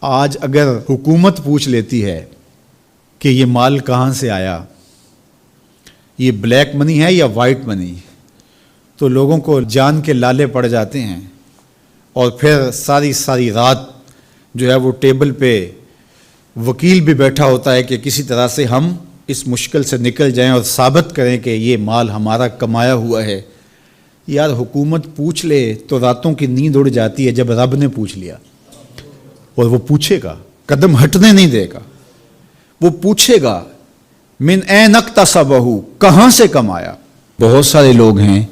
آج اگر حکومت پوچھ لیتی ہے کہ یہ مال کہاں سے آیا، یہ بلیک منی ہے یا وائٹ منی، تو لوگوں کو جان کے لالے پڑ جاتے ہیں، اور پھر ساری رات جو ہے وہ ٹیبل پہ وکیل بھی بیٹھا ہوتا ہے کہ کسی طرح سے ہم اس مشکل سے نکل جائیں اور ثابت کریں کہ یہ مال ہمارا کمایا ہوا ہے۔ یار حکومت پوچھ لے تو راتوں کی نیند اڑ جاتی ہے جب رب نے پوچھ لیا، اور وہ پوچھے گا، قدم ہٹنے نہیں دے گا، وہ پوچھے گا من این اکتسبہ، کہاں سے کمایا۔ بہت سارے لوگ ہیں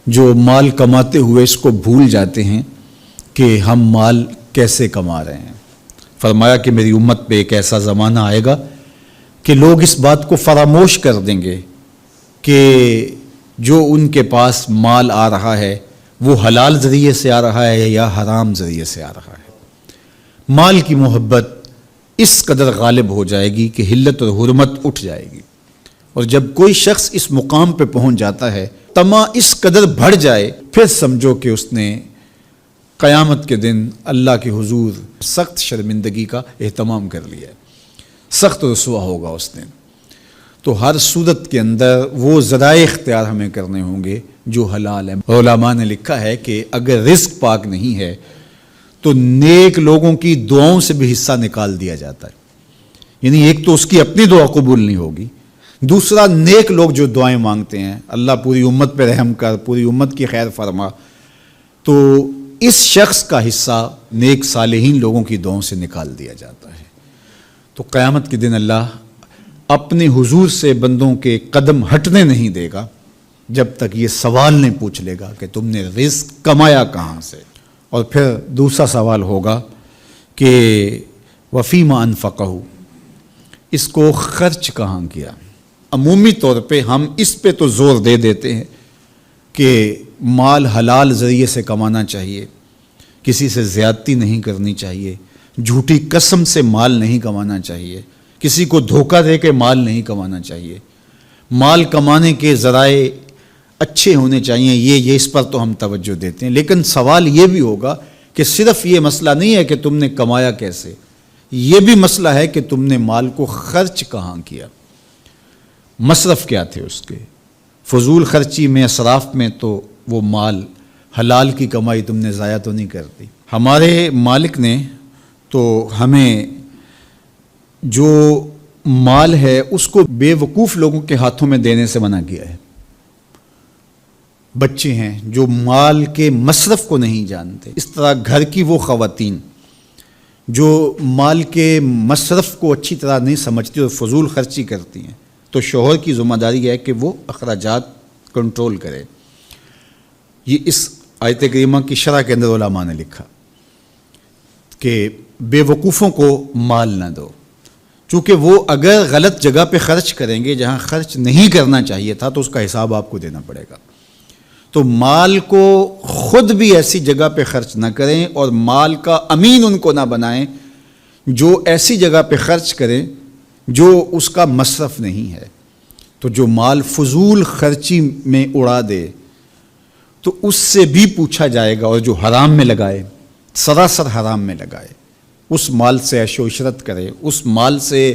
جو مال کماتے ہوئے اس کو بھول جاتے ہیں کہ ہم مال کیسے کما رہے ہیں۔ فرمایا کہ میری امت پہ ایک ایسا زمانہ آئے گا کہ لوگ اس بات کو فراموش کر دیں گے کہ جو ان کے پاس مال آ رہا ہے وہ حلال ذریعے سے آ رہا ہے یا حرام ذریعے سے آ رہا ہے۔ مال کی محبت اس قدر غالب ہو جائے گی کہ حلت اور حرمت اٹھ جائے گی، اور جب کوئی شخص اس مقام پہ پہنچ جاتا ہے، طمع اس قدر بڑھ جائے، پھر سمجھو کہ اس نے قیامت کے دن اللہ کے حضور سخت شرمندگی کا اہتمام کر لیا ہے، سخت رسوا ہوگا اس دن۔ تو ہر صورت کے اندر وہ ذرائع اختیار ہمیں کرنے ہوں گے جو حلال ہیں۔ علماء نے لکھا ہے کہ اگر رزق پاک نہیں ہے تو نیک لوگوں کی دعاؤں سے بھی حصہ نکال دیا جاتا ہے، یعنی ایک تو اس کی اپنی دعا قبول نہیں ہوگی، دوسرا نیک لوگ جو دعائیں مانگتے ہیں، اللہ پوری امت پہ رحم کر، پوری امت کی خیر فرما، تو اس شخص کا حصہ نیک صالحین لوگوں کی دعاؤں سے نکال دیا جاتا ہے۔ تو قیامت کے دن اللہ اپنے حضور سے بندوں کے قدم ہٹنے نہیں دے گا جب تک یہ سوال نہیں پوچھ لے گا کہ تم نے رزق کمایا کہاں سے۔ اور پھر دوسرا سوال ہوگا کہ وفیما انفقہ، اس کو خرچ کہاں کیا۔ عمومی طور پہ ہم اس پہ تو زور دے دیتے ہیں کہ مال حلال ذریعے سے کمانا چاہیے، کسی سے زیادتی نہیں کرنی چاہیے، جھوٹی قسم سے مال نہیں کمانا چاہیے، کسی کو دھوکہ دے کے مال نہیں کمانا چاہیے، مال کمانے کے ذرائع اچھے ہونے چاہیے، یہ اس پر تو ہم توجہ دیتے ہیں۔ لیکن سوال یہ بھی ہوگا کہ صرف یہ مسئلہ نہیں ہے کہ تم نے کمایا کیسے، یہ بھی مسئلہ ہے کہ تم نے مال کو خرچ کہاں کیا، مصرف کیا تھے اس کے، فضول خرچی میں، اسراف میں تو وہ مال حلال کی کمائی تم نے ضائع تو نہیں کر دی۔ ہمارے مالک نے تو ہمیں جو مال ہے اس کو بے وقوف لوگوں کے ہاتھوں میں دینے سے منع کیا ہے۔ بچے ہیں جو مال کے مصرف کو نہیں جانتے، اس طرح گھر کی وہ خواتین جو مال کے مصرف کو اچھی طرح نہیں سمجھتی اور فضول خرچی کرتی ہیں، تو شوہر کی ذمہ داری ہے کہ وہ اخراجات کنٹرول کرے۔ یہ اس آیت کریمہ کی شرح کے اندر علماء نے لکھا کہ بے وقوفوں کو مال نہ دو، چونکہ وہ اگر غلط جگہ پہ خرچ کریں گے جہاں خرچ نہیں کرنا چاہیے تھا تو اس کا حساب آپ کو دینا پڑے گا۔ تو مال کو خود بھی ایسی جگہ پہ خرچ نہ کریں، اور مال کا امین ان کو نہ بنائیں جو ایسی جگہ پہ خرچ کریں جو اس کا مصرف نہیں ہے۔ تو جو مال فضول خرچی میں اڑا دے تو اس سے بھی پوچھا جائے گا، اور جو حرام میں لگائے، سراسر حرام میں لگائے، اس مال سے عیش و عشرت کرے، اس مال سے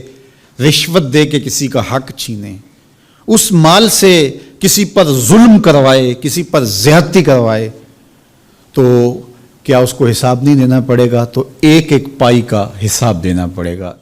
رشوت دے کے کسی کا حق چھینے، اس مال سے کسی پر ظلم کروائے، کسی پر زیادتی کروائے، تو کیا اس کو حساب نہیں دینا پڑے گا؟ تو ایک ایک پائی کا حساب دینا پڑے گا۔